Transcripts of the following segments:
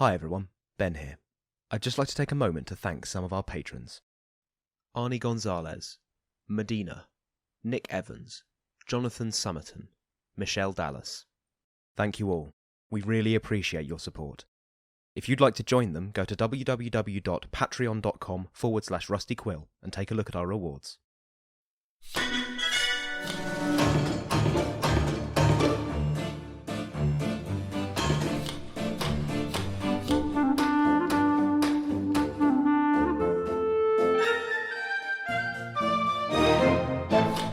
Hi everyone, Ben here. I'd just like to take a moment to thank some of our patrons. Arnie Gonzalez, Medina, Nick Evans, Jonathan Summerton, Michelle Dallas. Thank you all. We really appreciate your support. If you'd like to join them, go to www.patreon.com/Rusty Quill and take a look at our rewards.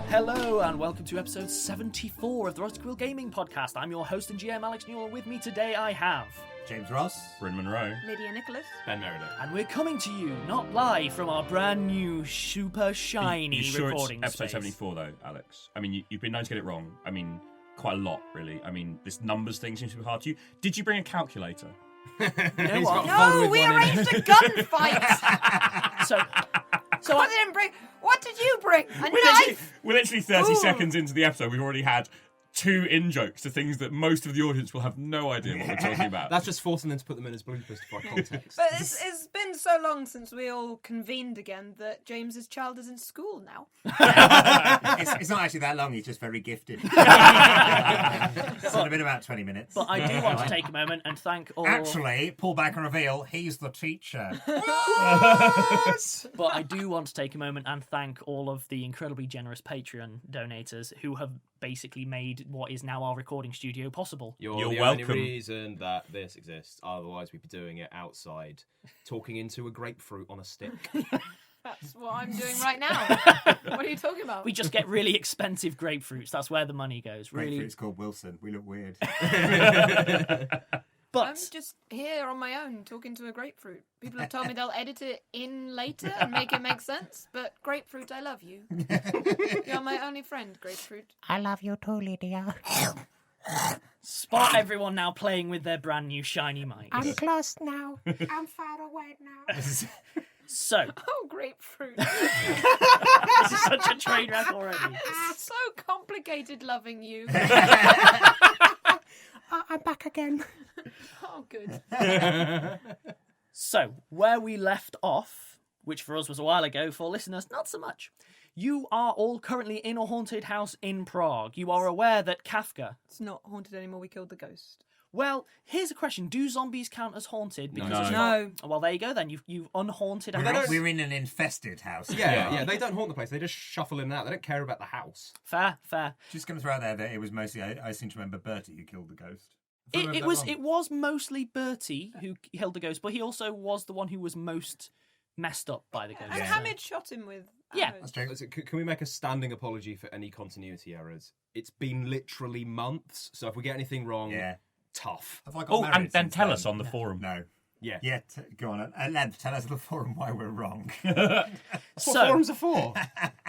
Hello and welcome to episode 74 of the Rusty Quill Gaming Podcast. I'm your host and GM Alex Newall. With me today I have James Ross, Bryn Monroe, Lydia Nicholas, Ben Meredith. and we're coming to you not live from our brand new super shiny you sure recording it's episode space. 74 though, Alex? I mean, you've been known to get it wrong. I mean, quite a lot, really. I mean, this numbers thing seems to be hard to you. Did you bring a calculator? You know what? No, we arranged a gunfight. So I didn't bring. What did you bring? A knife? We're literally 30 Ooh. seconds into the episode. We've already had 2 in-jokes to things that most of the audience will have no idea what we're talking about. That's just forcing them to put them in as bloopers for context. But it's been so long since we all convened again that James's child is in school now. it's not actually that long, he's just very gifted. It's only been about 20 minutes. But I do want to take a moment and thank all... Actually, pull back and reveal, he's the teacher. But I do want to take a moment and thank all of the incredibly generous Patreon donators who have basically made what is now our recording studio possible. You're You're the welcome. only reason that this exists. Otherwise, we'd be doing it outside, talking into a grapefruit on a stick. That's what I'm doing right now. What are you talking about? We just get really expensive grapefruits. That's where the money goes. Really. It's called Wilson. We look weird. I'm But just here on my own talking to a grapefruit. People have told me they'll edit it in later and make it make sense. But grapefruit, I love you. You're my only friend, grapefruit. I love you too, Lydia. spot everyone now playing with their brand new shiny mics. I'm close now. I'm far away now. So, Oh, grapefruit. this is such a train wreck already. It's so complicated loving you. I'm back again. Oh, good. So, where we left off, which for us was a while ago, for listeners, not so much. You are all currently in a haunted house in Prague. You are aware that Kafka... It's not haunted anymore. We killed the ghost. Well, here's a question. Do zombies count as haunted? Because No. it's No. not... Well, there you go then. You've unhaunted a We're, house. we're in an infested house. Yeah, they don't haunt the place. They just shuffle in and out. They don't care about the house. Fair. Just going to throw out there that it was mostly, I seem to remember Bertie who killed the ghost. It was mostly Bertie who killed the ghost, but he also was the one who was most messed up by the ghost. And Yeah. Hamid shot him with Yeah. arrows. That's true. Can we make a standing apology for any continuity errors? It's been literally months, so if we get anything wrong, Yeah. tough. Have I got Oh, married and then since tell then? us on the forum. No. Yeah. Yeah, go on. At length, tell us on the forum why we're wrong. That's what forums are for.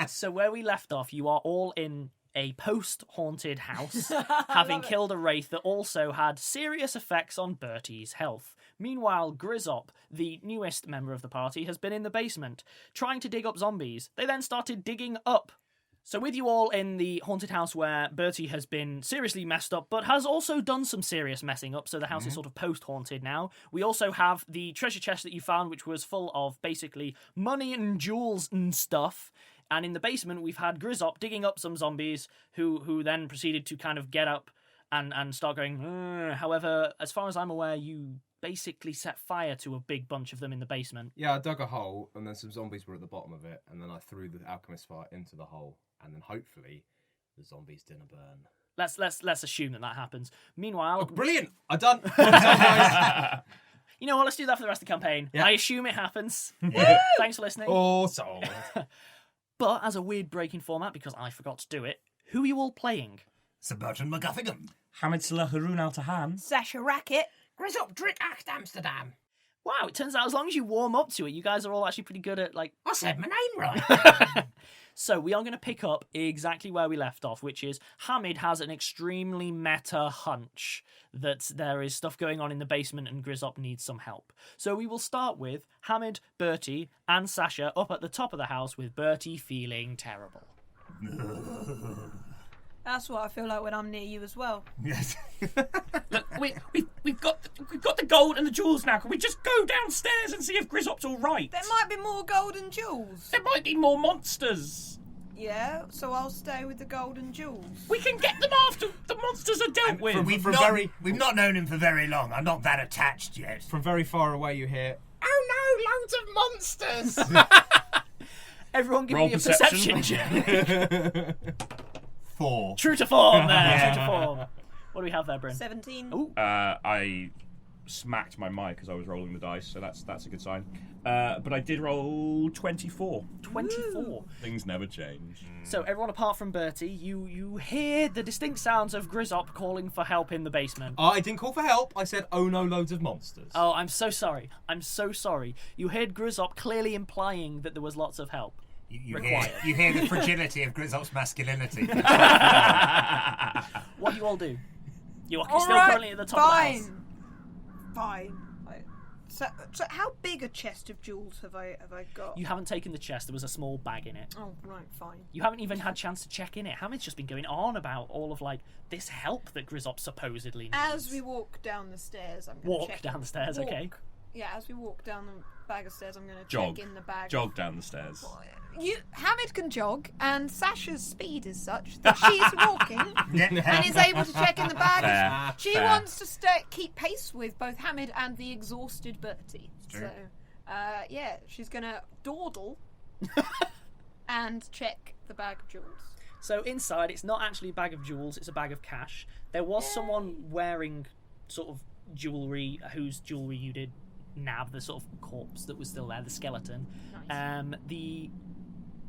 So where we left off, you are all in a post-haunted house, having killed a wraith that also had serious effects on Bertie's health. Meanwhile, Grizzop, the newest member of the party, has been in the basement, trying to dig up zombies. They then started digging up. So with you all in the haunted house where Bertie has been seriously messed up, but has also done some serious messing up, so the house is sort of post-haunted now. We also have the treasure chest that you found, which was full of basically money and jewels and stuff. And in the basement, we've had Grizzop digging up some zombies who then proceeded to kind of get up and start going, "Ugh." However, as far as I'm aware, you basically set fire to a big bunch of them in the basement. Yeah, I dug a hole, and then some zombies were at the bottom of it, and then I threw the alchemist fire into the hole, and then hopefully the zombies didn't burn. Let's assume that happens. Meanwhile, Oh, brilliant! I'm done. you know what? Let's do that for the rest of the campaign. Yeah. I assume it happens. Thanks for listening. Awesome. But as a weird breaking format, because I forgot to do it, who are you all playing? Sir Bertrand MacGuffingham. Hamid, Saleh, Haroun, al-Tahan. Sasha, Racket. Grizzop, drik, Acht, Amsterdam. Wow, it turns out as long as you warm up to it, you guys are all actually pretty good at, like... I said my name right. So we are going to pick up exactly where we left off, which is Hamid has an extremely meta hunch that there is stuff going on in the basement and Grizzop needs some help. So we will start with Hamid, Bertie, and Sasha up at the top of the house with Bertie feeling terrible. That's what I feel like when I'm near you as well. Yes. Look, we've got the gold and the jewels now. Can we just go downstairs and see if Grizzop's all right? There might be more gold and jewels. There might be more monsters. Yeah, so I'll stay with the gold and jewels. We can get them after the monsters are dealt with. We've not known him for very long. I'm not that attached yet. From very far away, you hear, "Oh no, loads of monsters!" Everyone give Roll me a perception. check. 4. True to form there, true to form. What do we have there, Bryn? 17. Ooh. I smacked my mic as I was rolling the dice, so that's a good sign. But I did roll 24. 24. Things never change. So everyone apart from Bertie, you hear the distinct sounds of Grizzop calling for help in the basement. I didn't call for help. I said, "Oh no, loads of monsters." Oh, I'm so sorry. I'm so sorry. You heard Grizzop clearly implying that there was lots of help. You hear the fragility of Grizzop's masculinity. What do you all do? You're All still right, currently at the top of the house. Fine. So how big a chest of jewels have I got? You haven't taken the chest. There was a small bag in it. Oh, right, fine. You haven't even had a chance to check in it. Hamid's just been going on about all of this help that Grizzop supposedly needs. As we walk down the stairs, I'm going to check. Walk down the stairs, okay? Yeah, as we walk down the bag of stairs, I'm going to Jog. check in the bag. Jog down the stairs. Hamid can jog, and Sasha's speed is such that she's walking and is able to check in the bag. Fair, She fair. wants to keep pace with both Hamid and the exhausted Bertie. True. So, she's going to dawdle and check the bag of jewels. So inside, it's not actually a bag of jewels, it's a bag of cash. There was someone wearing sort of jewellery, whose jewellery you did nab, the sort of corpse that was still there, the skeleton. Nice. The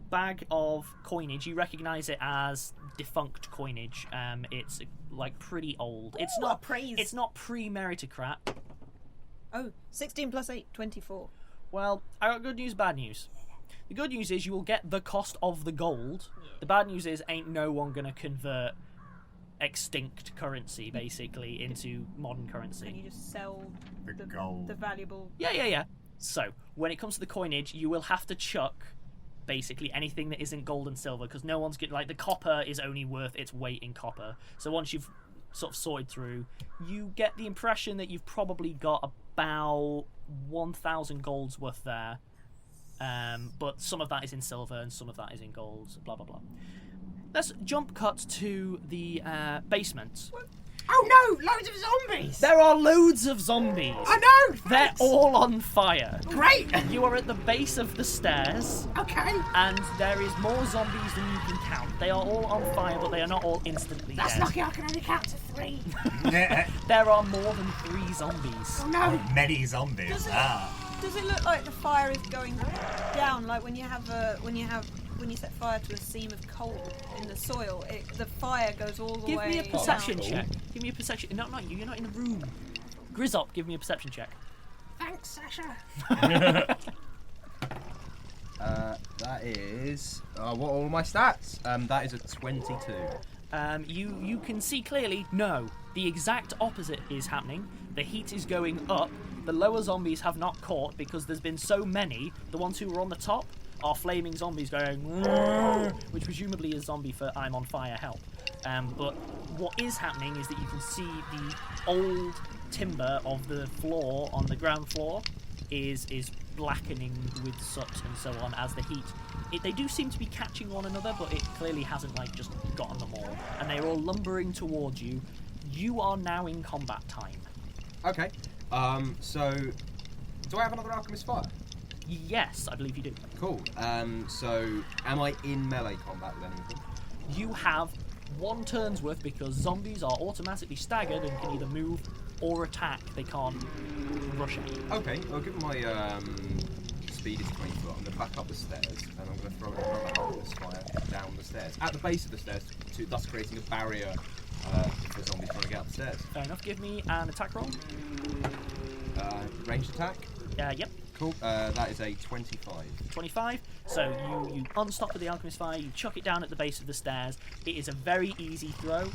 bag of coinage, you recognise it as defunct coinage. It's pretty old. It's Ooh, not praise. It's not pre-meritocrat. Oh, 16 plus 8, 24. Well, I got good news, bad news. The good news is you will get the cost of the gold. The bad news is ain't no one gonna convert extinct currency basically into modern And currency. you just sell The gold. the valuable... Yeah. So, when it comes to the coinage, you will have to chuck basically anything that isn't gold and silver, because no one's getting... the copper is only worth its weight in copper. So once you've sort of sorted through, you get the impression that you've probably got about 1,000 gold's worth there. But some of that is in silver and some of that is in gold, blah, blah, blah. Let's jump cut to the basement. Oh no, loads of zombies! There are loads of zombies. I know! They're Thanks. all on fire. Great! You are at the base of the stairs, Okay, and there is more zombies than you can count. They are all on fire, but they are not all instantly that's dead. lucky I can only count to 3. There are more than 3 zombies. Oh no! Many zombies. Does it look like the fire is going down? Like when you set fire to a seam of coal in the soil, the fire goes all the Give way me a perception down. check. Give me a perception. No, not you. You're not in the room. Grizzop, give me a perception check. Thanks, Sasha. That is what are all my stats? That is a 22. You can see clearly, no, the exact opposite is happening. The heat is going up. The lower zombies have not caught because there's been so many. The ones who were on the top are flaming zombies going, which presumably is zombie for I'm on fire, help. But what is happening is that you can see the old timber of the floor on the ground floor is blackening with soot and so on as the heat. They do seem to be catching one another, but it clearly hasn't just gotten them all. And they're all lumbering towards you. You are now in combat time. Okay. So do I have another alchemist fire? Yes, I believe you do. Cool. So am I in melee combat with any of them? You have 1 turn's worth because zombies are automatically staggered and can either move or attack. They can't rush at you. Okay. Well, given my speed is 20 foot, I'm going to back up the stairs and I'm going to throw another alchemist fire down the stairs at the base of the stairs, thus creating a barrier for zombies trying to get up the stairs. Fair enough. Give me an attack roll. Ranged attack. Yep. Cool. That is a 25. 25. So you unstop with the alchemist fire, you chuck it down at the base of the stairs. It is a very easy throw.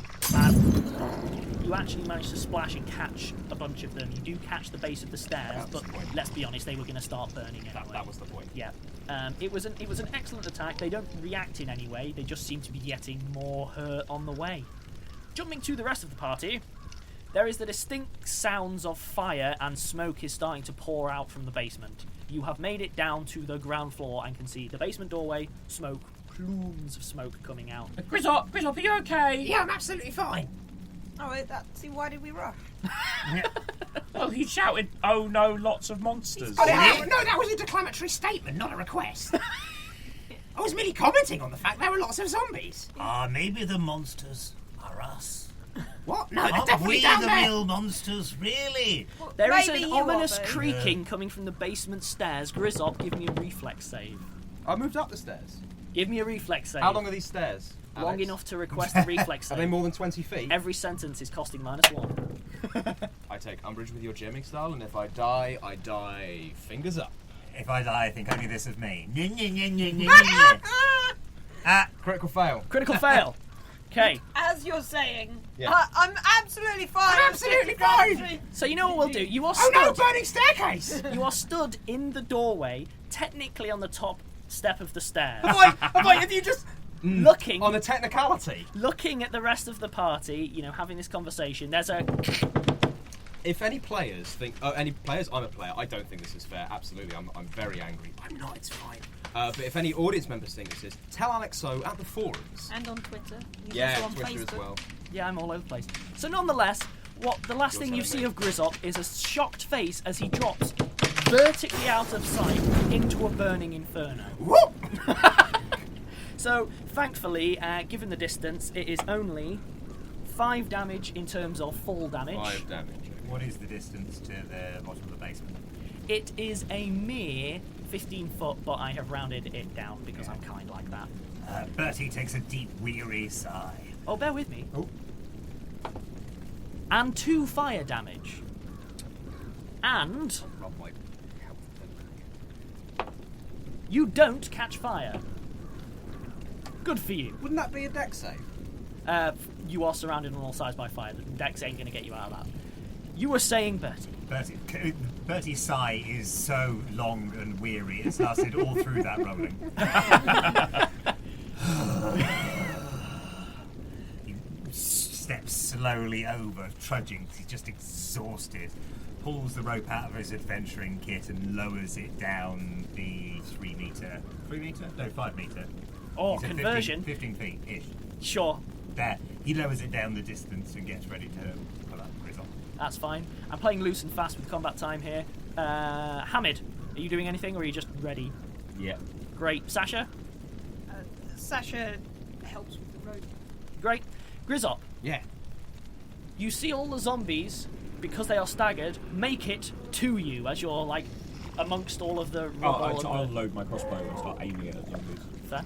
you actually manage to splash and catch a bunch of them. You do catch the base of the stairs, That was but the point. let's be honest, they were going to start burning anyway. That was the point. Yeah. It was an excellent attack. They don't react in any way. They just seem to be getting more hurt on the way. Jumping to the rest of the party, there is the distinct sounds of fire and smoke is starting to pour out from the basement. You have made it down to the ground floor and can see the basement doorway, smoke, plumes of smoke coming out. Grizzop, are you okay? Yeah, I'm absolutely fine. Oh, see, why did we rush? Well, he shouted, "Oh no, lots of monsters." Oh, no, that was a declamatory statement, not a request. I was merely commenting on the fact there were lots of zombies. Maybe the monsters are us. What? No, they're Aren't definitely we down the there. real monsters, really? There is Maybe an you are, ominous though. creaking coming from the basement stairs. Grizzop, give me a reflex save. I moved up the stairs. Give me a reflex save. How long are these stairs? Long Alex? enough to request a reflex Are save. they more than 20 feet? Every sentence is costing -1. I take umbrage with your jamming style, and if I die fingers up. If I die, I think only this of me. Critical fail. Critical fail. Okay, As you're saying, Yeah. I'm absolutely fine. I'm absolutely fine. so you know what we'll do? You are Oh no, stood. burning staircase. You are stood in the doorway, technically on the top step of the stairs, If you just looking on a technicality. looking at the rest of the party. You know, having this conversation. There's a If any players think, I'm a player. I don't think this is fair. Absolutely, I'm very angry. I'm not. It's fine. But if any audience members think this is, tell Alex so at the forums. And on Twitter. He's Yeah, also on Twitter Facebook. as well. yeah, I'm all over the place. So nonetheless, what the last You're thing you telling see me. of Grizzop is a shocked face as he drops vertically out of sight into a burning inferno. Whoop. So, thankfully, given the distance, it is only 5 damage in terms of fall damage. 5 damage. What is the distance to the bottom of the basement? It is a mere 15 foot, but I have rounded it down because I'm kind like that. Bertie takes a deep, weary sigh. Oh, bear with me. Oh. And 2 fire damage. And Rob my health then. you don't catch fire. Good for you. Wouldn't that be a deck save? You are surrounded on all sides by fire. The dex ain't going to get you out of that. You were saying, Bertie. Bertie's sigh is so long and weary, it's lasted all through that rolling. He steps slowly over, trudging, 'cause he's just exhausted. Pulls the rope out of his adventuring kit and lowers it down the 3 metre. 3 metre? No, 5 metre. Oh, He said conversion. 15 feet ish. Sure, There. He lowers it down the distance and gets ready to pull up Grizzop. that's fine. I'm playing loose and fast with combat time here. Hamid, are you doing anything or are you just ready? Yeah. Great. Sasha? Sasha helps with the rope. Great. Grizzop, Yeah. you see all the zombies, because they are staggered, make it to you as you're like amongst all of the rubble. I'll load my crossbow and start aiming it at zombies. Fair.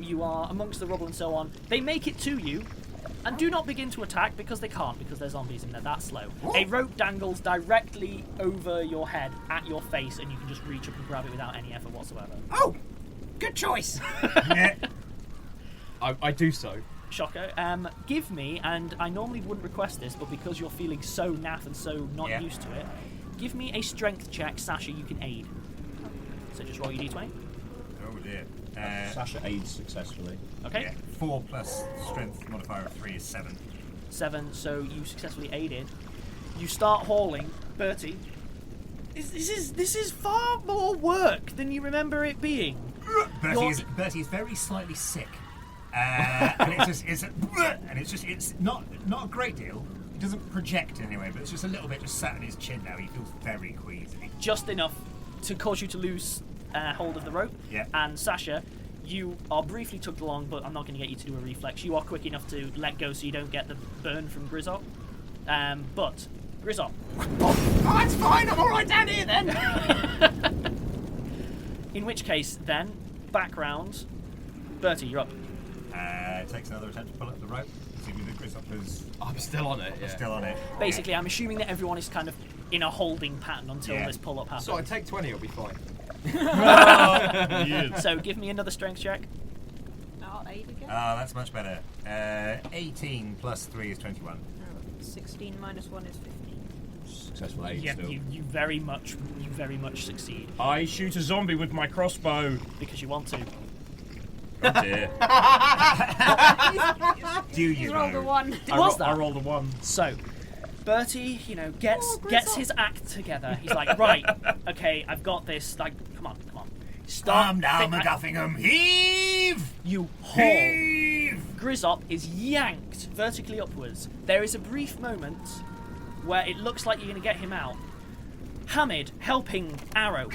You are amongst the rubble and so on. They make it to you, and do not begin to attack because they can't, because there's zombies and they're that slow. A rope dangles directly over your head at your face, and you can just reach up and grab it without any effort whatsoever. Oh, good choice. Yeah. I do so. Shocker. Give me, and I normally wouldn't request this, but because you're feeling so naff and so not Yeah. used to it, give me a strength check, Sasha, you can aid. So just roll your d20. Oh dear. Sasha aids successfully. Okay. Yeah. 4 plus strength modifier of 3 is 7. 7, so you successfully aided. You start hauling. Bertie, this is far more work than you remember it being. Bertie is very slightly sick. And it's not a great deal. It doesn't project anyway, but it's just a little bit just sat in his chin now. He feels very queasy. Just enough to cause you to lose hold of the rope. Yeah. And Sasha, you are briefly tugged along, but I'm not going to get you to do a reflex. You are quick enough to let go so you don't get the burn from Grizzop. But Grizzop, Oh, that's fine. I'm all right down here then. in which case then, background, Bertie, you're up. Takes another attempt to pull up the rope. Assuming that Grizzop is I'm still on it. Yeah. still on it. Basically, I'm assuming that everyone is kind of in a holding pattern until Yeah. this pull-up happens. So I take 20. It'll be fine. So give me another strength check. I'll aid again. Ah, that's much better. 18 plus 3 is 21. 16 minus 1 is 15. Successful 8 Yep, still. you very much succeed I shoot a zombie with my crossbow. because you want to. Oh dear. Do you You rolled a know? 1. I rolled a 1. So, Bertie, gets his act together. He's like, right, okay, I've got this. Like, come on. Calm down, think- MacGuffingham. Heave! You haul. Heave! Grizzop is yanked vertically upwards. There is a brief moment where it looks like you're going to get him out. Hamid helping Arrow.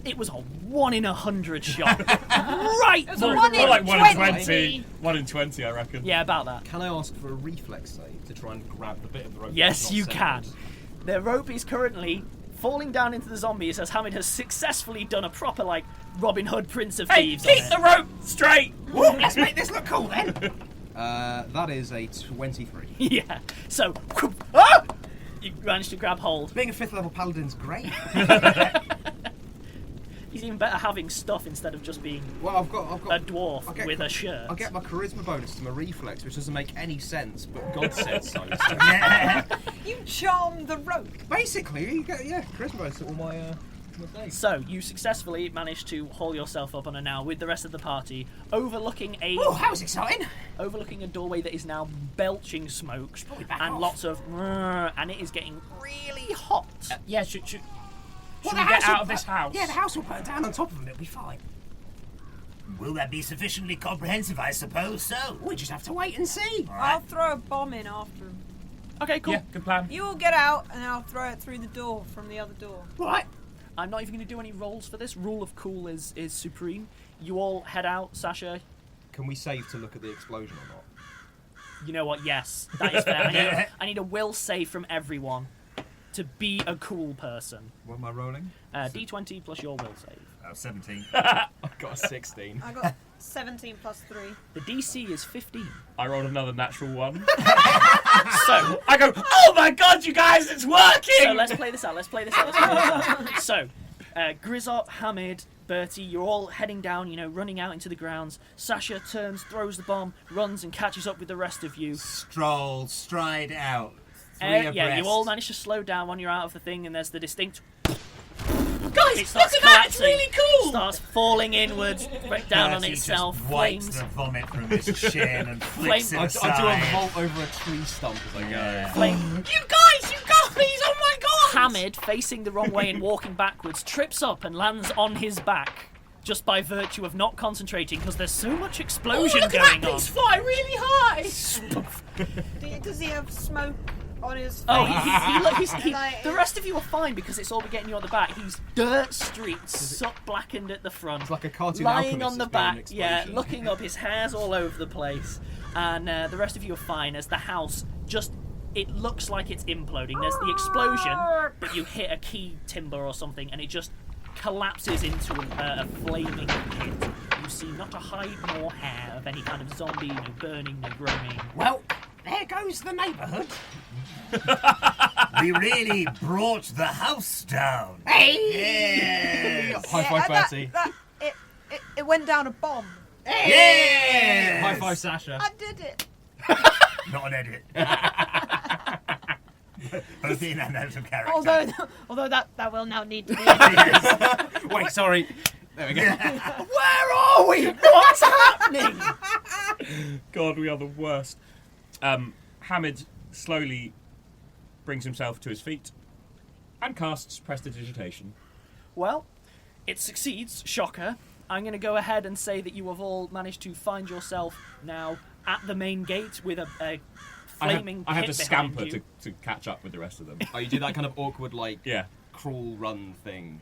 It was a 1 in 100 shot. Right was a through 1 the in More like 1 in 20. 20. 1 in 20, I reckon. Yeah, about that. Can I ask for a reflex save to try and grab the bit of the rope? Yes, that's not you can. severed? The rope is currently falling down into the zombies as Hamid has successfully done a proper, like, Robin Hood Prince of Hey, Thieves keep on the it. rope straight! Woo, let's make this look cool then. That is a 23. Yeah. So, ah! You managed to grab hold. Being a 5th level paladin's great. He's even better having stuff instead of just being Well, I've got a dwarf I'll get with a shirt. I'll get my charisma bonus to my reflex, which doesn't make any sense, but God said so. You charmed the rope. Basically, you get charisma bonus to all my things. So, you successfully managed to haul yourself up on a now with the rest of the party, overlooking a Oh, that was exciting. doorway that is now belching smoke back and off. lots of and it is getting really hot. Yeah, should Well, we the get house out will- of this house? Yeah, the house will burn down on top of them. It'll be fine. Will that be sufficiently comprehensive? I suppose so. We just have to wait and see. I'll throw a bomb in after him. Okay, cool. Yeah, good plan. You all get out, and I'll throw it through the door from the other door. Right. I'm not even going to do any rolls for this. Rule of cool is supreme. You all head out. Sasha, Can we save to look at the explosion or not? you know what? Yes, that is fair. I need a will save from everyone to be a cool person. What am I rolling? D20 plus your will save. Oh, 17. I've got a 16. I got 17 plus 3. The DC is 15. I rolled another natural 1. So, I go, oh my god, you guys, it's working! so let's play this out. So, Grizzop, Hamid, Bertie, you're all heading down, running out into the grounds. Sasha turns, throws the bomb, runs and catches up with the rest of you. Stroll, stride out. Yeah, you all manage to slow down when you're out of the thing, and there's the distinct. Guys, It starts look at that, it's collapsing, really cool! Starts falling inwards, right down on Bertie itself. just wipes Flames. the vomit from his chin and flicks it I aside. do a vault over a tree stump as I go. Flame. You guys, oh my god! Hamid, facing the wrong way and walking backwards, trips up and lands on his back. Just by virtue of not concentrating, because there's so much explosion Look at going that on. piece fly really high! Does he have smoke on his face? Oh, Like- the rest of you are fine because it's all we're getting you on the back. He's dirt streets, soot blackened at the front. It's like a cartoon lying alchemist on the that's been an back, yeah, explosion. looking up, his hair's all over the place. And the rest of you are fine as the house just, it looks like it's imploding. There's the explosion, but you hit a key timber or something and it just collapses into a flaming pit. You see not a hide nor hair of any kind of zombie, no burning, no groaning. Well, there goes the neighbourhood. We really brought the house down. Hey! Yes! High five, Bertie. It went down a bomb. Yes! High five, Sasha. I did it. Not an edit. Both in and out of character. Although that will now need to be edited. Wait, sorry. There we go. Where are we? What's happening? God, we are the worst. Hamid slowly brings himself to his feet and casts Prestidigitation. Well, it succeeds, shocker. I'm going to go ahead and say that you have all managed to find yourself now at the main gate with a flaming I have to pit scamper behind you. to catch up with the rest of them. Oh, you do that kind of awkward, Yeah. crawl run thing.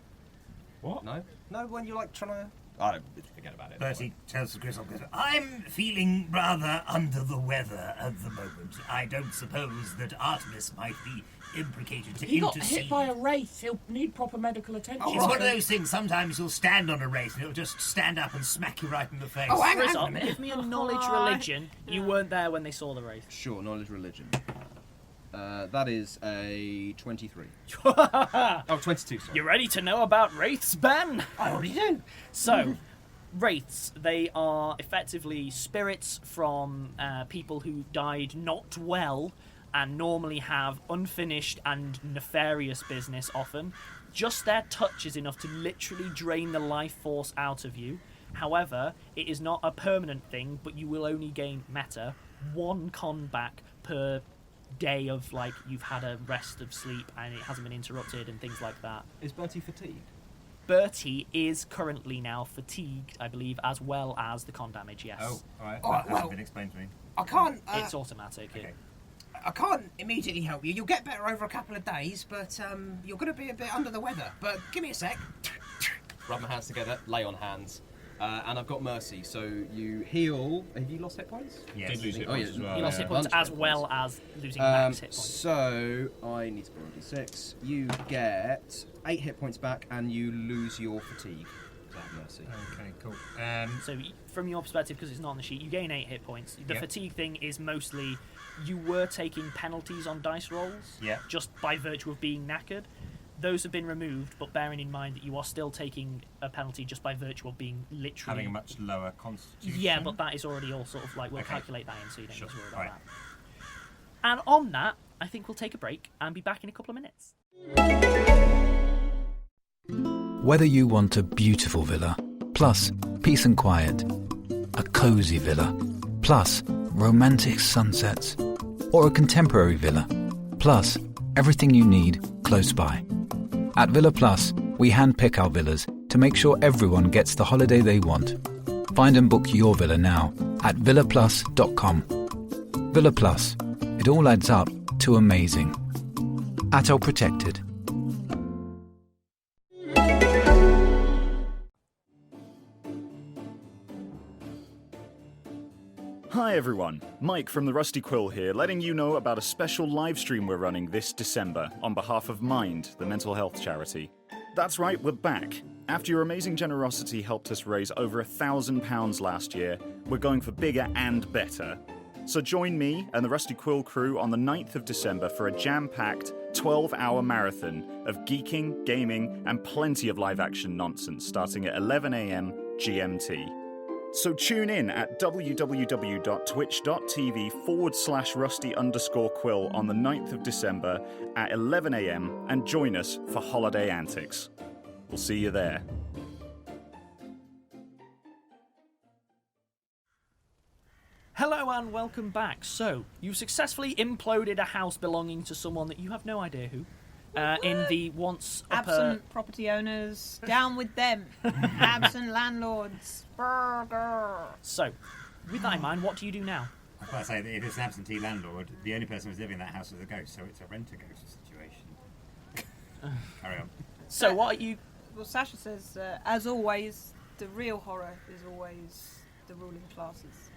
What? No? No, when you're trying to... I don't forget about it. Bertie tells Grizzop, I'm feeling rather under the weather at the moment. I don't suppose that Artemis might be implicated to He got intercede. hit by a wraith. He'll need proper medical attention. It's one of those things, sometimes you'll stand on a wraith and it'll just stand up and smack you right in the face. Oh, hang on a Grizzop, minute. give me a knowledge religion. You weren't there when they saw the wraith. Sure, knowledge religion. That is a 23. 22, sorry. You ready to know about wraiths, Ben? I already do. So, wraiths, they are effectively spirits from people who died not well and normally have unfinished and nefarious business often. Just their touch is enough to literally drain the life force out of you. However, it is not a permanent thing, but you will only gain meta 1 con back per day of, like, you've had a rest of sleep and it hasn't been interrupted and things like that. Is Bertie fatigued? Bertie is currently now fatigued, I believe, as well as the con damage, yes. Oh, alright. Oh, That well- hasn't been explained to me. I can't. It's automatic. Okay. I can't immediately help you. You'll get better over a couple of days, but you're going to be a bit under the weather. But give me a sec. Rub my hands together, lay on hands. And I've got mercy, so you heal. Have you lost hit points? Yes. Did lose hit Oh, points yeah. as well. You lost yeah. hit points Bunch of as hit well as losing max hit points. So I need to borrow D6. You get 8 hit points back, and you lose your fatigue. Have mercy. Okay, cool. So from your perspective, because it's not on the sheet, you gain 8 hit points. The Yep. fatigue thing is mostly you were taking penalties on dice rolls Yeah. just by virtue of being knackered. Those have been removed, but bearing in mind that you are still taking a penalty just by virtue of being literally... having a much lower constitution. Yeah, but that is already all sort of like, we'll Okay. calculate that in, so you don't Sure. need to worry about Right. that. And on that, I think we'll take a break and be back in a couple of minutes. Whether you want a beautiful villa, plus peace and quiet, a cosy villa, plus romantic sunsets, or a contemporary villa, plus everything you need close by. At Villa Plus, we handpick our villas to make sure everyone gets the holiday they want. Find and book your villa now at villaplus.com. Villa Plus, it all adds up to amazing. Atoll protected. Hi everyone, Mike from the Rusty Quill here, letting you know about a special live stream we're running this December on behalf of Mind, the mental health charity. That's right, we're back. After your amazing generosity helped us raise over £1,000 last year, we're going for bigger and better. So join me and the Rusty Quill crew on the 9th of December for a jam-packed 12-hour marathon of geeking, gaming, and plenty of live-action nonsense starting at 11 AM GMT. So tune in at www.twitch.tv/rusty_quill on the 9th of December at 11 AM and join us for holiday antics. We'll see you there. Hello and welcome back. So, you successfully imploded a house belonging to someone that you have no idea who. In the once Absent property owners, down with them. Absent landlords. Burger. So, with that in mind, what do you do now? I've got to say that if it's an absentee landlord, the only person who's living in that house is a ghost, so it's a rent-a-ghost situation. Carry on. So, what are you... Well, Sasha says, as always, the real horror is always the ruling classes.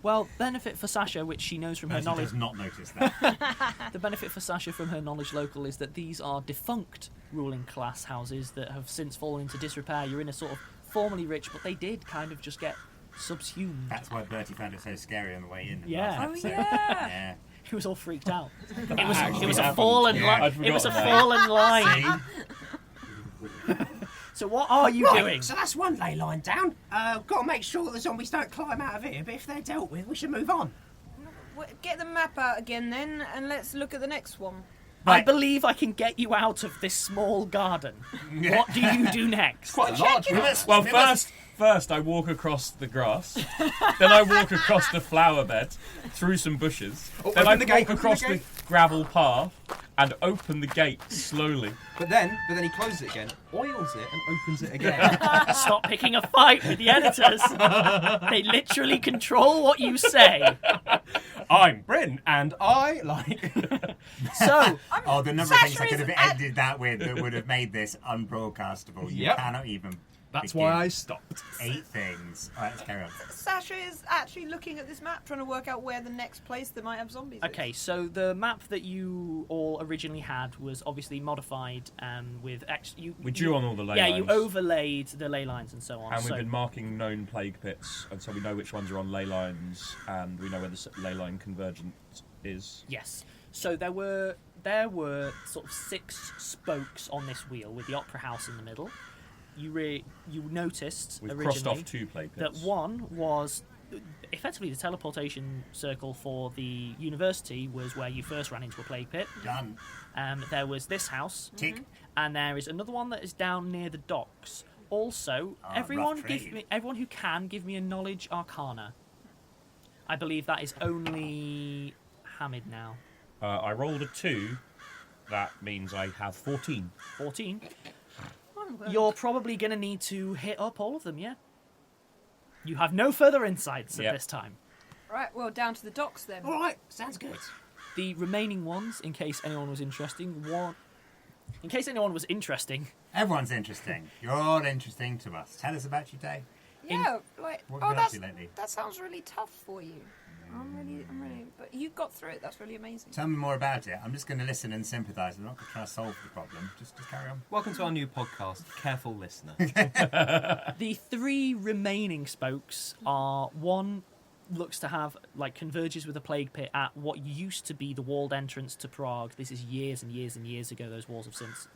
Well, benefit for Sasha, which she knows from her Bertie knowledge... does not notice that. The benefit for Sasha from her knowledge local is that these are defunct ruling class houses that have since fallen into disrepair. You're in a sort of formerly rich, but they did kind of just get subsumed. That's why Bertie found it so scary on the way in. Yeah. last Oh, episode. yeah. Yeah. He was all freaked out. That It was actually a happened. fallen Yeah. line. I'd It was a forgotten that. fallen line. So what are you Right, doing? so that's one ley line down. Got to make sure that the zombies don't climb out of here, but if they're dealt with, we should move on. Get the map out again then, and let's look at the next one. I believe I can get you out of this small garden. What do you do next? Quite a large one. Well, first I walk across the grass, then I walk across the flower bed, through some bushes, then I open the walk gate, across open the the gate. gravel path and open the gate slowly. But then he closes it again, oils it, and opens it again. Stop picking a fight with the editors. They literally control what you say. I'm Bryn, and I like. So, Oh, the number of things I Sasha could have is ended that with that would have made this unbroadcastable. You Yep. cannot even. That's begin. why I stopped. 8 things. Alright, let's carry on. Sasha is actually looking at this map, trying to work out where the next place that might have zombies okay, so the map that you all originally had was obviously modified with We drew on all the ley Yeah, lines. you overlaid the ley lines and so on. And so, we've been marking known plague pits, and so we know which ones are on ley lines, and we know where the ley line convergent is. yes. So there were sort of 6 spokes on this wheel with the opera house in the middle. You noticed We've originally crossed off 2 plague that pits. one was effectively the teleportation circle for the university was where you first ran into a plague pit. Done. There was this house, Tick. and there is another one that is down near the docks. Also, rough everyone trade. who can give me a knowledge arcana. I believe that is only Hamid now. I rolled a 2. That means I have 14. 14. You're probably going to need to hit up all of them, yeah? You have no further insights at this time. Right, well, down to the docks then. All right, sounds good. The remaining ones, in case anyone was interesting, Everyone's interesting. You're all interesting to us. Tell us about your day. Yeah, like, What have you been up to lately? that sounds really tough for you. I'm really, but you got through it. That's really amazing. Tell me more about it. I'm just going to listen and sympathise. I'm not going to try to solve the problem. Just carry on. Welcome to our new podcast, Careful Listener. The 3 remaining spokes are one looks to have converges with a plague pit at what used to be the walled entrance to Prague. This is years and years and years ago. Those walls have since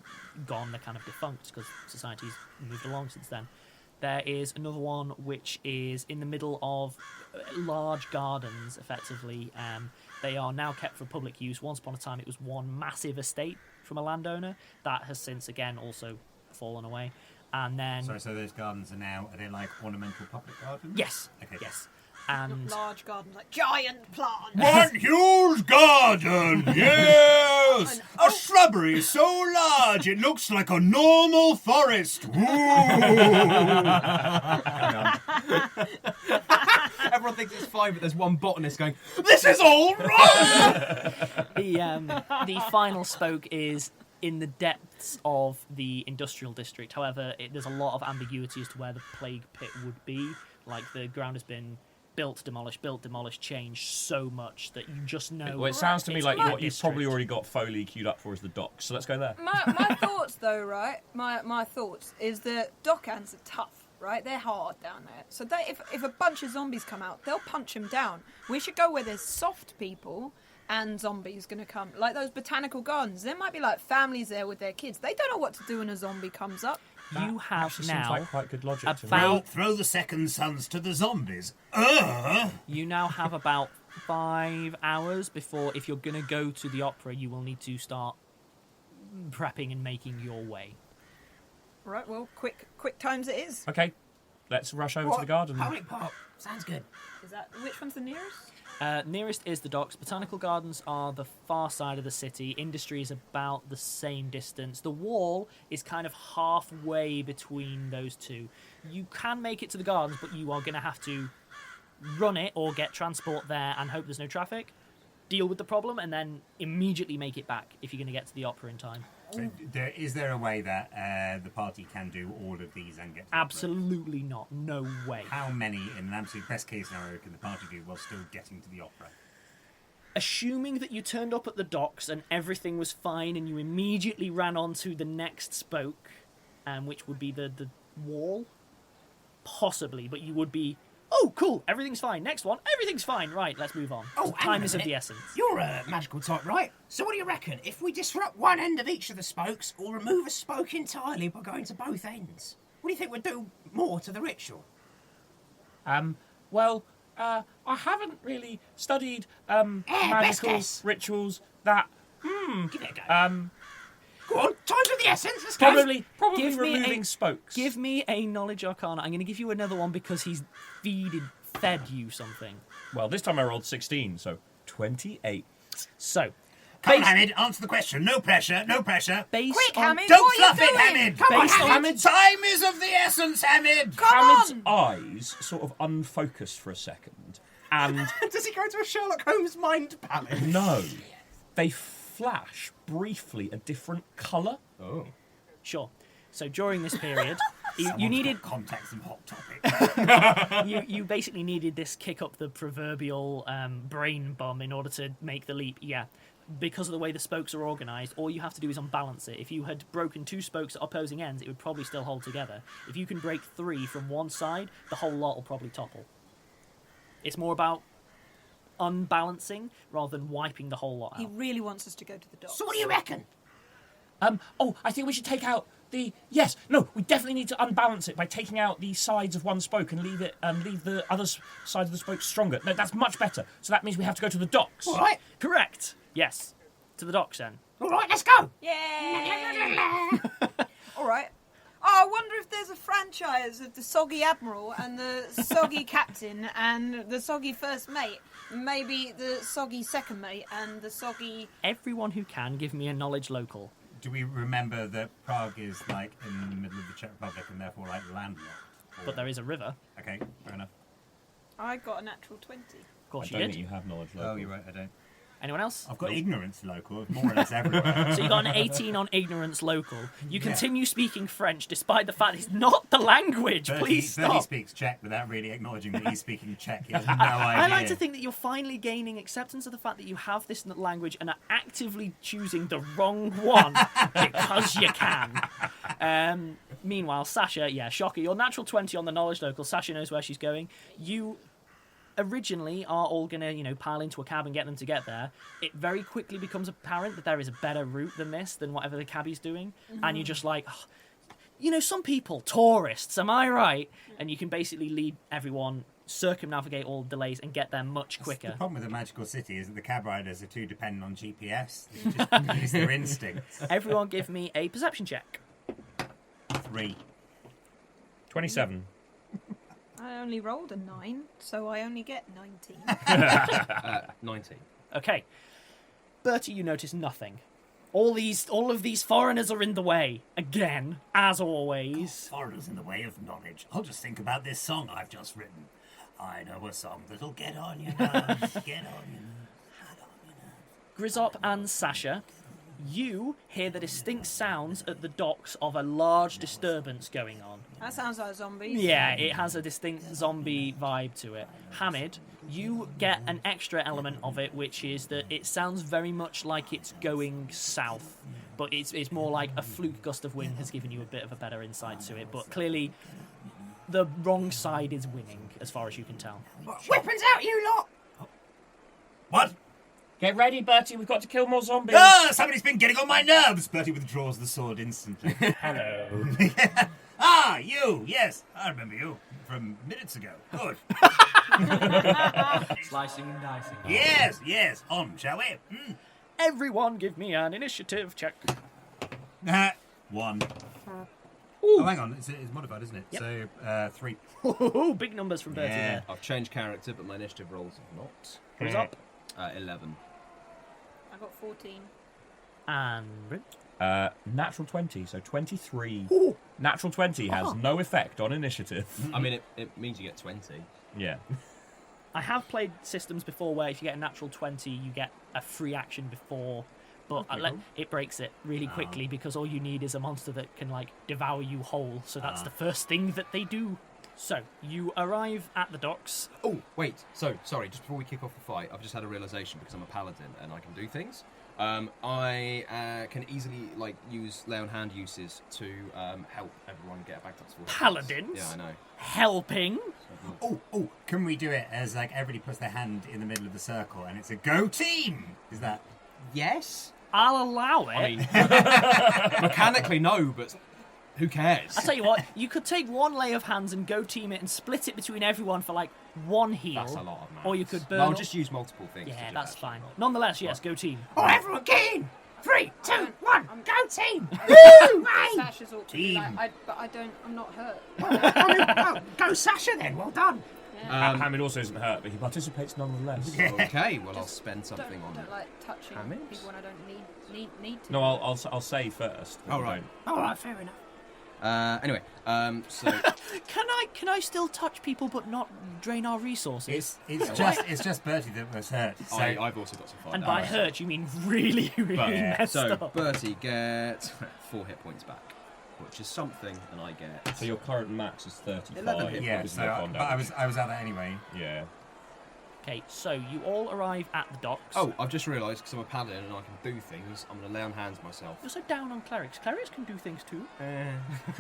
gone. They're kind of defunct because society's moved along since then. There is another one which is in the middle of large gardens, effectively. They are now kept for public use. Once upon a time, it was one massive estate from a landowner. That has since, again, also fallen away. And then... Sorry, so those gardens are they like ornamental public gardens? Yes. Okay. Yes. Not And large gardens, like giant plants. One huge garden, yes! A shrubbery so large it looks like a normal forest. Everyone thinks it's fine, but there's one botanist going, This is all wrong! the final spoke is in the depths of the industrial district. However, there's a lot of ambiguity as to where the plague pit would be. Like, the ground has been built, demolished, changed so much that you just know... Well, it sounds to me it's like in what that you've probably district. already got Foley queued up for is the docks, so let's go there. My thoughts, though, right? My thoughts is that dock ants are tough, right? They're hard down there. So if a bunch of zombies come out, they'll punch them down. We should go where there's soft people and zombies going to come. Like those botanical gardens. There might be, families there with their kids. They don't know what to do when a zombie comes up. You have Actually now seems like quite good logic to me. about... Throw the second sons to the zombies. You now have about 5 hours before, if you're going to go to the opera, you will need to start prepping and making your way. Right, well, quick times it is. Okay, let's rush over to the garden. Public park. Sounds good. Which one's the nearest? Nearest is the docks. Botanical gardens are the far side of the city. Industry is about the same distance. The wall is kind of halfway between those two. You can make it to the gardens, but you are going to have to run it or get transport there and hope there's no traffic, deal with the problem, and then immediately make it back if you're going to get to the opera in time. Is there a way that the party can do all of these and get to the Absolutely not. No way. opera? How many, in an absolute best case scenario, can the party do while still getting to the opera? Assuming that you turned up at the docks and everything was fine and you immediately ran on to the next spoke, which would be the wall, possibly, but you would be, oh, cool, everything's fine. Next one, everything's fine. Right, let's move on. Oh, hang on Time a is of minute. the essence. You're a magical type, right? So what do you reckon? If we disrupt one end of each of the spokes, or remove a spoke entirely by going to both ends, what do you think would do more to the ritual? Well, I haven't really studied best magical guess. rituals that... Give it a go. Go on, time's of the essence. Let's go. Probably Give me removing spokes. Give me a knowledge arcana. I'm going to give you another one because he's fed you something. Well, this time I rolled 16, so 28. So, Come on, Hamid, answer the question. No pressure, no pressure. based Quick, on... Hamid, Don't what are you fluff it, doing? Hamid. Come on, Based on- Hamid. Time is of the essence, Hamid. Hamid's eyes sort of unfocus for a second, and Does he go to a Sherlock Holmes mind palace? no, they flash briefly a different colour. oh. Sure. So during this period, you needed... Contact some hot topic. You basically needed this kick up the proverbial brain bum in order to make the leap. Yeah, because of the way the spokes are organised, all you have to do is unbalance it. If you had broken 2 spokes at opposing ends, it would probably still hold together. If you can break 3 from one side, the whole lot will probably topple. It's more about unbalancing rather than wiping the whole lot He out. really wants us to go to the docks. So what do you reckon? I think we should take out Yes, no, we definitely need to unbalance it by taking out the sides of one spoke and leave the other side of the spoke stronger. No, that's much better. So that means we have to go to the docks. All right. Correct. Yes. To the docks then. All right, let's go. Yay! All right. Oh, I wonder if there's a franchise of the Soggy Admiral and the Soggy Captain and the Soggy First Mate. Maybe the Soggy Second Mate and the Soggy... Everyone who can, give me a knowledge local. Do we remember that Prague is like in the middle of the Czech Republic and therefore like landlocked? But there is a river. Okay, fair enough. I got a natural 20. Of course I you don't did. think you have knowledge local. Oh, you're right, I don't. Anyone else? I've got ignorance local, more or less everywhere. So you got an 18 on ignorance local. You continue speaking French despite the fact it's not the language. Please Bertie stop. speaks Czech without really acknowledging that he's speaking Czech. He has no idea. I like to think that you're finally gaining acceptance of the fact that you have this language and are actively choosing the wrong one because you can. Meanwhile, Sasha, shocker, your natural 20 on the knowledge local. Sasha knows where she's going. You originally are all going to, pile into a cab and get them to get there. It very quickly becomes apparent that there is a better route than this, than whatever the cabbie's doing. Mm-hmm. And you're just like, some people, tourists, am I right? And you can basically lead everyone, circumnavigate all delays and get there much quicker. The problem with the magical city is that the cab riders are too dependent on GPS. They just use their instincts. Everyone give me a perception check. 3. 27. I only rolled a 9, so I only get 19. 19. Okay. Bertie, you notice nothing. All of these foreigners are in the way. Again, as always. Foreigners in the way of knowledge. I'll just think about this song I've just written. I know a song that'll get on your nerves, get on your nerves. Grizzop and Sasha, you hear the distinct sounds at the docks of a large disturbance going on. That sounds like zombies. Yeah, it has a distinct zombie vibe to it. Hamid, you get an extra element of it, which is that it sounds very much like it's going south, but it's more like a fluke gust of wind has given you a bit of a better insight to it, but clearly the wrong side is winning, as far as you can tell. Weapons out, you lot! What? Get ready, Bertie. We've got to kill more zombies. Ah, somebody's been getting on my nerves! Bertie withdraws the sword instantly. Hello. Ah, you! Yes, I remember you from minutes ago. Good. Slicing and dicing. Yes. On, shall we? Everyone give me an initiative check. 1. Ooh. Oh, hang on. It's modified, isn't it? Yep. So, 3. Ooh, big numbers from Bertie Yeah. there. I've changed character, but my initiative rolls have not. Who's up? 11. I got 14. And Bryn? Natural 20, so 23. Ooh. Natural 20 has no effect on initiative. I mean, it means you get 20. Yeah. I have played systems before where if you get a natural 20, you get a free action before, but it breaks it really quickly because all you need is a monster that can, devour you whole, so that's the first thing that they do. So, you arrive at the docks. Oh, wait. So, sorry, just before we kick off the fight, I've just had a realisation because I'm a paladin and I can do things. I can easily, use lay on hand uses to help everyone get back to full. Paladins? Yeah, I know. Helping? Oh, can we do it as, everybody puts their hand in the middle of the circle and it's a go team? Is that... Yes? I'll allow it. I mean, mechanically, no, but who cares? I'll tell you what, you could take one lay of hands and go team it and split it between everyone for, one heal. That's a lot of maths. Or you could burn... No, I'll just use multiple things. Yeah, to do that's that, fine. not- Nonetheless, yes, go team. Oh, everyone get in! 3, 2, 1, go team! Woo! Hey! Sasha's awkwardly I'm not hurt. Go Sasha then, well done. Hamid also isn't hurt, but he participates nonetheless. Okay, well, I'll spend something on Don't like touching Hamid? people when I don't need to. No, I'll say first. Oh, right. Alright, fair enough. Anyway, so Can I still touch people but not drain our resources? It's just Bertie that was hurt. So I've also got to fight. And by hurt, you mean really, really messed So up. Bertie gets 4 hit points back, which is something, and I get. So your current max is 35. 11 hit yeah, with so knock-on but damage. I was at that anyway. Yeah. Okay, so you all arrive at the docks. Oh, I've just realised because I'm a paladin and I can do things. I'm going to lay on hands myself. You're so down on clerics. Clerics can do things too.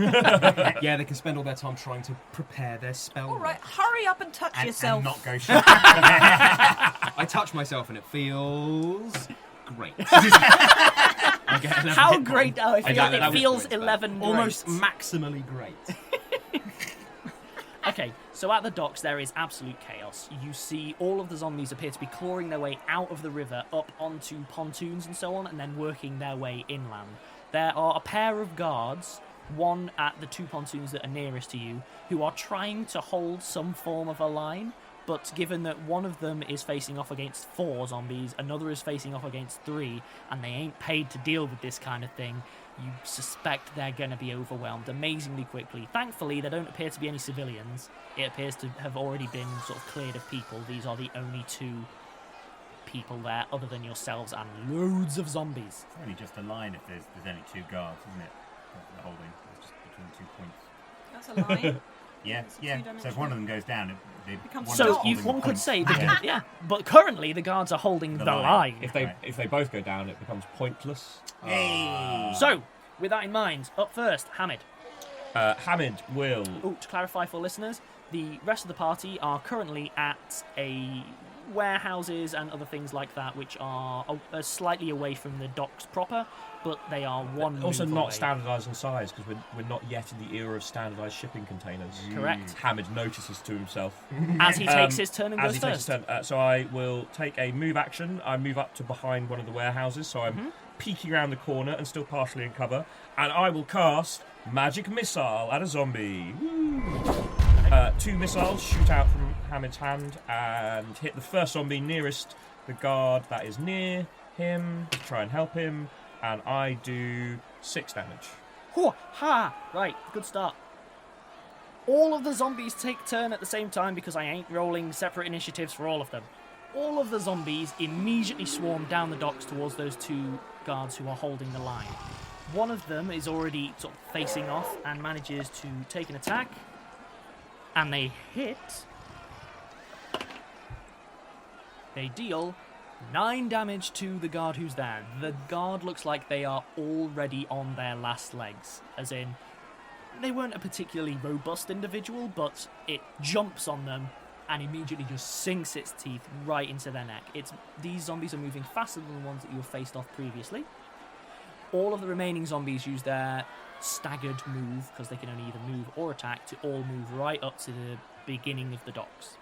Yeah, they can spend all their time trying to prepare their spell. All right, hurry up and touch yourself. And not go shopping. I touch myself and it feels great. I get 11 How hit great! points. Oh, it that was feels points, 11. Almost great. maximally great. Okay, so at the docks there is absolute chaos. You see all of the zombies appear to be clawing their way out of the river up onto pontoons and so on, and then working their way inland. There are a pair of guards, one at the 2 pontoons that are nearest to you, who are trying to hold some form of a line, but given that one of them is facing off against 4 zombies, another is facing off against 3, and they ain't paid to deal with this kind of thing, you suspect they're going to be overwhelmed amazingly quickly. Thankfully, there don't appear to be any civilians. It appears to have already been sort of cleared of people. These are the only 2 people there, other than yourselves and loads of zombies. It's only just a line if there's only 2 guards, isn't it? The holding. It's just between 2 points. That's a line. Yeah. So if one of them goes down, So one could say, that, but currently the guards are holding the line. If they both go down, it becomes pointless. Hey. So, with that in mind, up first, Hamid. Hamid will. Oh, to clarify for listeners, the rest of the party are currently at warehouses and other things like that, which are slightly away from the docks proper, but they are one. Also, move not away. standardised in size because we're not yet in the era of standardised shipping containers. Correct. Hamid notices to himself As he takes his turn and as goes he first. takes his turn. So I will take a move action. I move up to behind one of the warehouses, so I'm peeking around the corner and still partially in cover, and I will cast Magic Missile at a zombie. Woo. 2 missiles shoot out from Hamid's hand and hit the first zombie nearest the guard that is near him to try and help him, and I do 6 damage. Ha! Right, good start. All of the zombies take turn at the same time because I ain't rolling separate initiatives for all of them. All of the zombies immediately swarm down the docks towards those 2 guards who are holding the line. One of them is already sort of facing off and manages to take an attack. And they hit. They deal 9 damage to the guard who's there. The guard looks like they are already on their last legs. As in, they weren't a particularly robust individual, but it jumps on them and immediately just sinks its teeth right into their neck. These zombies are moving faster than the ones that you have faced off previously. All of the remaining zombies use their staggered move, because they can only either move or attack, to all move right up to the beginning of the docks.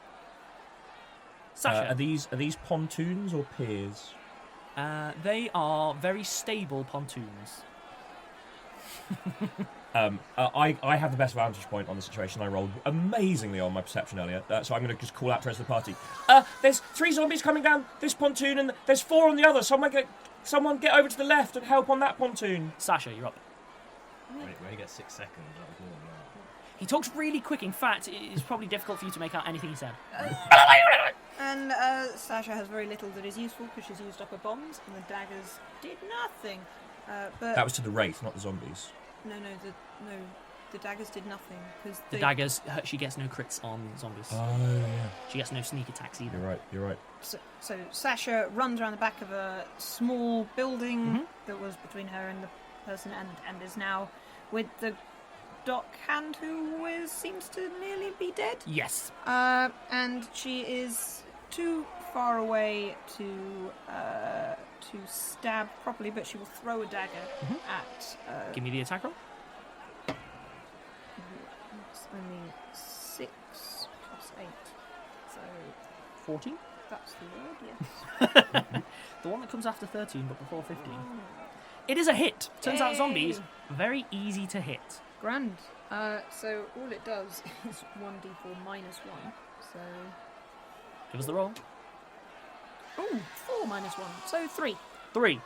Sasha. Are these pontoons or piers? They are very stable pontoons. I have the best vantage point on the situation. I rolled amazingly on my perception earlier, so I'm going to just call out to the rest of the party. There's 3 zombies coming down this pontoon, and there's 4 on the other. Someone get over to the left and help on that pontoon. Sasha, you're up. We only get 6 seconds. He talks really quick. In fact, it's probably difficult for you to make out anything he said. And Sasha has very little that is useful because she's used up her bombs, and the daggers did nothing. But That was to the wraith, not the zombies. The daggers did nothing because The daggers, she gets no crits on zombies. Oh, yeah. She gets no sneak attacks either. You're right. So Sasha runs around the back of a small building that was between her and the person, and is now with the dockhand who seems to nearly be dead. Yes. And she is too far away to stab properly, but she will throw a dagger at. Give me the attack roll. It's only 6 plus 8, so 14. that's the word. Yes. The one that comes after 13, but before 15. It is a hit. Turns out zombies, very easy to hit. Grand. So all it does is 1d4 minus 1. So. Give us the roll. Oh, 4 minus 1. So 3. 3.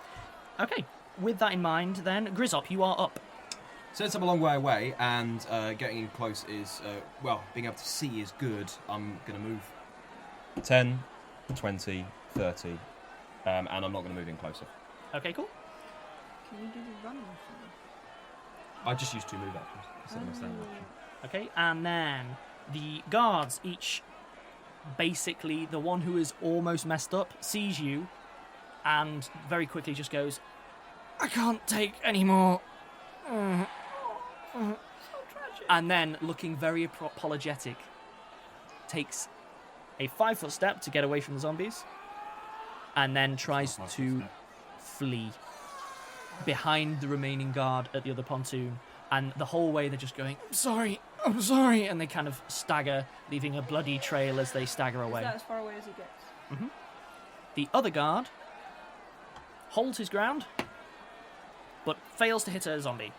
Okay. With that in mind, then, Grizzop, you are up. So it's up a long way away, and getting in close is, being able to see is good. I'm going to move 10, 20, 30, and I'm not going to move in closer. Okay, cool. Can you do the running thing? I just used 2 move actions instead of my standard action. Okay, and then the guards each, basically, the one who is almost messed up sees you and very quickly just goes, I can't take any more. And then, looking very apologetic, takes a 5-foot step to get away from the zombies and then tries to flee. behind the remaining guard at the other pontoon, and the whole way they're just going, I'm sorry, and they kind of stagger, leaving a bloody trail as they stagger away. Is that as far away as he gets? Mm-hmm. The other guard holds his ground, but fails to hit a zombie.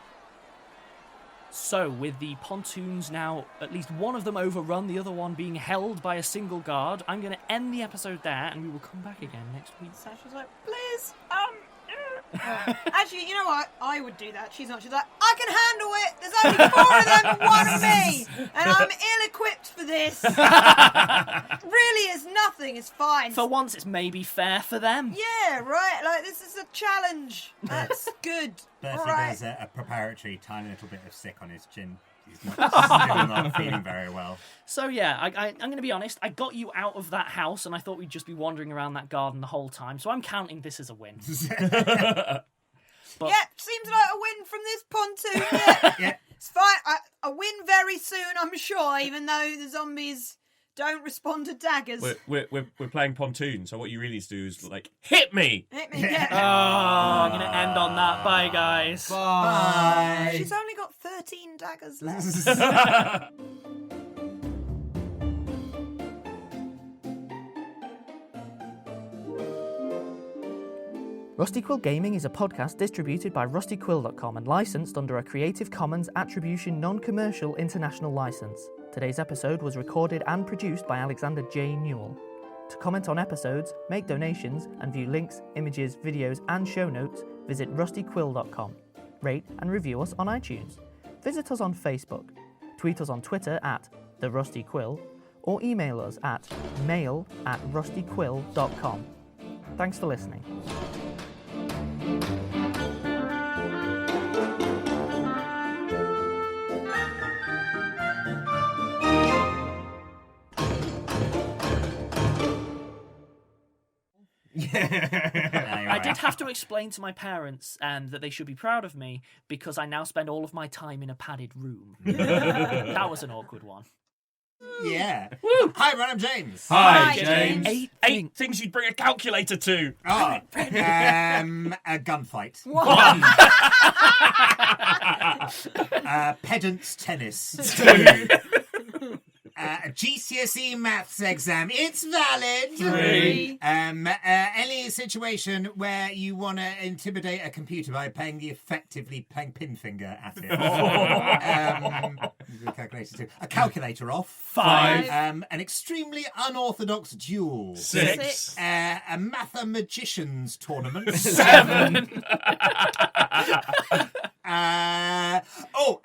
So, with the pontoons now, at least one of them overrun, the other one being held by a single guard, I'm going to end the episode there, and we will come back again next week. Sasha's like, please, Actually, you know what? I would do that. She's not. She's like, I can handle it. There's only 4 of them and 1 of me. And I'm ill-equipped for this. Really, it's nothing. It's fine. For once, it's maybe fair for them. Yeah, right. Like, this is a challenge. That's good. Bertie Right. does a preparatory tiny little bit of sick on his chin. He's still not feeling very well. So yeah, I'm going to be honest. I got you out of that house, and I thought we'd just be wandering around that garden the whole time. So I'm counting this as a win. But Yeah, seems like a win from this pontoon. Yeah, Yeah. it's fine. A win very soon, I'm sure. Even though the zombies don't respond to daggers. We're playing pontoon, so what you really need to do is like hit me. Hit me, yeah. I'm going to end on that. Bye, guys. Bye. She's only got 13 daggers left. Rusty Quill Gaming is a podcast distributed by rustyquill.com and licensed under a Creative Commons Attribution Non-Commercial International License. Today's episode was recorded and produced by Alexander J. Newall. To comment on episodes, make donations, and view links, images, videos, and show notes, visit rustyquill.com. Rate and review us on iTunes. Visit us on Facebook. Tweet us on Twitter at @TheRustyQuill, or email us at mail@rustyquill.com. Thanks for listening. I did have to explain to my parents that they should be proud of me because I now spend all of my time in a padded room. That was an awkward one. Yeah. Woo! Hi, everyone, I'm James. Hi, James. James. 8 things you'd bring a calculator to. Oh, a gunfight. One. Pedant's tennis. 2. A GCSE maths exam. It's valid. 3. Any situation where you want to intimidate a computer by effectively playing pin finger at it. A calculator off. 5. An extremely unorthodox duel. 6. A mathematicians tournament. 7.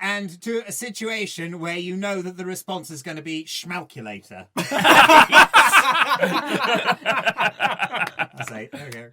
And to a situation where you know that the response is going to be schmalculator. I'll say, there we go.